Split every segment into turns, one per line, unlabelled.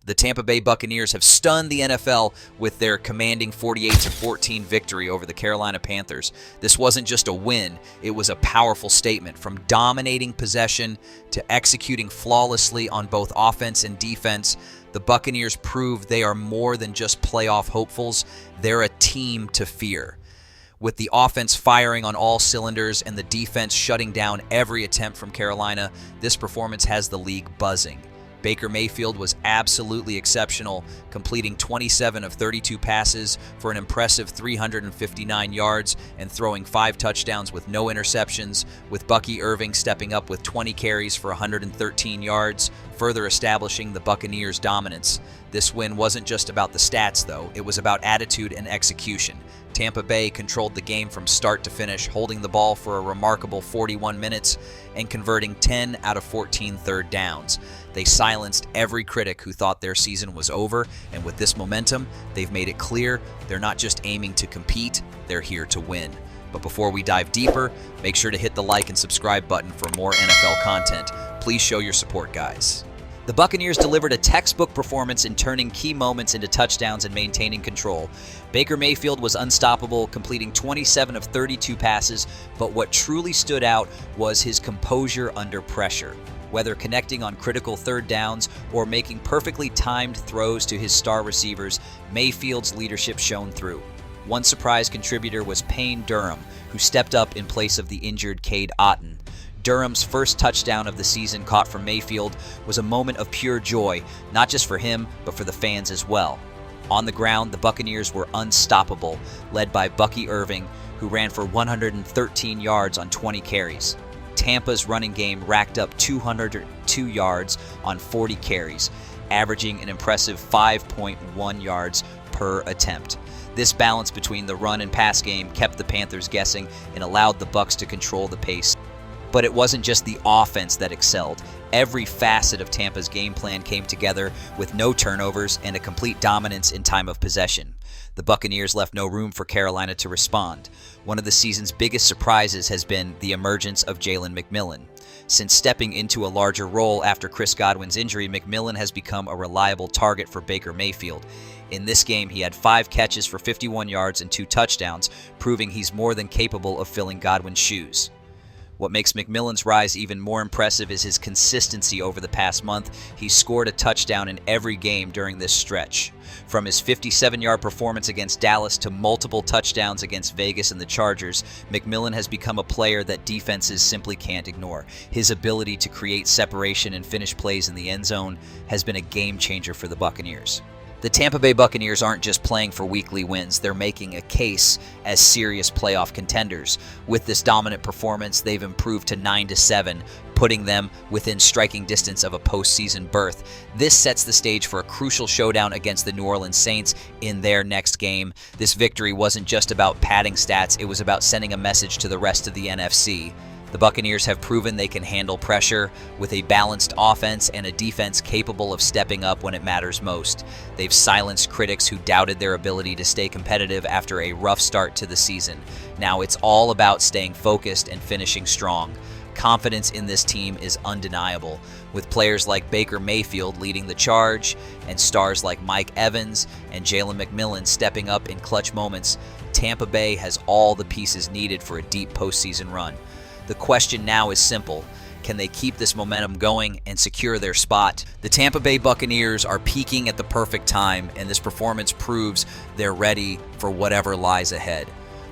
The Tampa Bay Buccaneers have stunned the NFL with their commanding 48-14 victory over the Carolina Panthers. This wasn't just a win, it was a powerful statement. From dominating possession to executing flawlessly on both offense and defense, the Buccaneers proved they are more than just playoff hopefuls, they're a team to fear. With the offense firing on all cylinders and the defense shutting down every attempt from Carolina, this performance has the league buzzing. Baker Mayfield was absolutely exceptional, completing 27 of 32 passes for an impressive 359 yards and throwing 5 touchdowns with no interceptions, with Bucky Irving stepping up with 20 carries for 113 yards, further establishing the Buccaneers' dominance. This win wasn't just about the stats, though. It was about attitude and execution. Tampa Bay controlled the game from start to finish, holding the ball for a remarkable 41 minutes and converting 10 out of 14 third downs. They silenced every critic who thought their season was over, and with this momentum, they've made it clear they're not just aiming to compete, they're here to win. But before we dive deeper, make sure to hit the like and subscribe button for more NFL content. Please show your support, guys. The Buccaneers delivered a textbook performance in turning key moments into touchdowns and maintaining control. Baker Mayfield was unstoppable, completing 27 of 32 passes, but what truly stood out was his composure under pressure. Whether connecting on critical third downs or making perfectly timed throws to his star receivers, Mayfield's leadership shone through. One surprise contributor was Payne Durham, who stepped up in place of the injured Cade Otton. Durham's first touchdown of the season caught from Mayfield was a moment of pure joy, not just for him, but for the fans as well. On the ground, the Buccaneers were unstoppable, led by Bucky Irving, who ran for 113 yards on 20 carries. Tampa's running game racked up 202 yards on 40 carries, averaging an impressive 5.1 yards per attempt. This balance between the run and pass game kept the Panthers guessing and allowed the Bucs to control the pace. But it wasn't just the offense that excelled. Every facet of Tampa's game plan came together with no turnovers and a complete dominance in time of possession. The Buccaneers left no room for Carolina to respond. One of the season's biggest surprises has been the emergence of Jalen McMillan. Since stepping into a larger role after Chris Godwin's injury, McMillan has become a reliable target for Baker Mayfield. In this game, he had 5 catches for 51 yards and 2 touchdowns, proving he's more than capable of filling Godwin's shoes. What makes McMillan's rise even more impressive is his consistency over the past month. He scored a touchdown in every game during this stretch. From his 57-yard performance against Dallas to multiple touchdowns against Vegas and the Chargers, McMillan has become a player that defenses simply can't ignore. His ability to create separation and finish plays in the end zone has been a game changer for the Buccaneers. The Tampa Bay Buccaneers aren't just playing for weekly wins, they're making a case as serious playoff contenders. With this dominant performance, they've improved to 9-7, putting them within striking distance of a postseason berth. This sets the stage for a crucial showdown against the New Orleans Saints in their next game. This victory wasn't just about padding stats, it was about sending a message to the rest of the NFC. The Buccaneers have proven they can handle pressure with a balanced offense and a defense capable of stepping up when it matters most. They've silenced critics who doubted their ability to stay competitive after a rough start to the season. Now it's all about staying focused and finishing strong. Confidence in this team is undeniable, with players like Baker Mayfield leading the charge and stars like Mike Evans and Jalen McMillan stepping up in clutch moments. Tampa Bay has all the pieces needed for a deep postseason run. The question now is simple. Can they keep this momentum going and secure their spot? The Tampa Bay Buccaneers are peaking at the perfect time, and this performance proves they're ready for whatever lies ahead.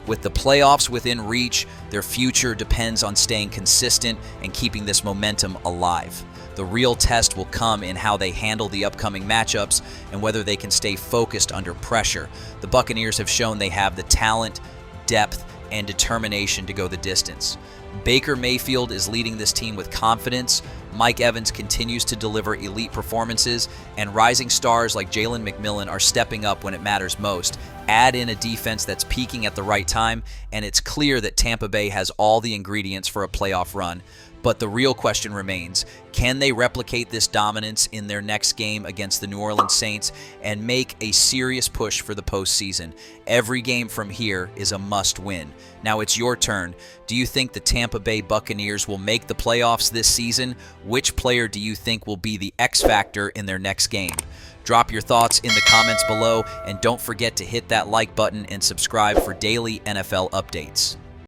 With the playoffs within reach, their future depends on staying consistent and keeping this momentum alive. The real test will come in how they handle the upcoming matchups and whether they can stay focused under pressure. The Buccaneers have shown they have the talent, depth, and determination to go the distance. Baker Mayfield is leading this team with confidence, Mike Evans continues to deliver elite performances, and rising stars like Jalen McMillan are stepping up when it matters most. Add in a defense that's peaking at the right time, and it's clear that Tampa Bay has all the ingredients for a playoff run. But the real question remains, can they replicate this dominance in their next game against the New Orleans Saints and make a serious push for the postseason? Every game from here is a must-win. Now it's your turn. Do you think the Tampa Bay Buccaneers will make the playoffs this season? Which player do you think will be the X factor in their next game? Drop your thoughts in the comments below, and don't forget to hit that like button and subscribe for daily NFL updates.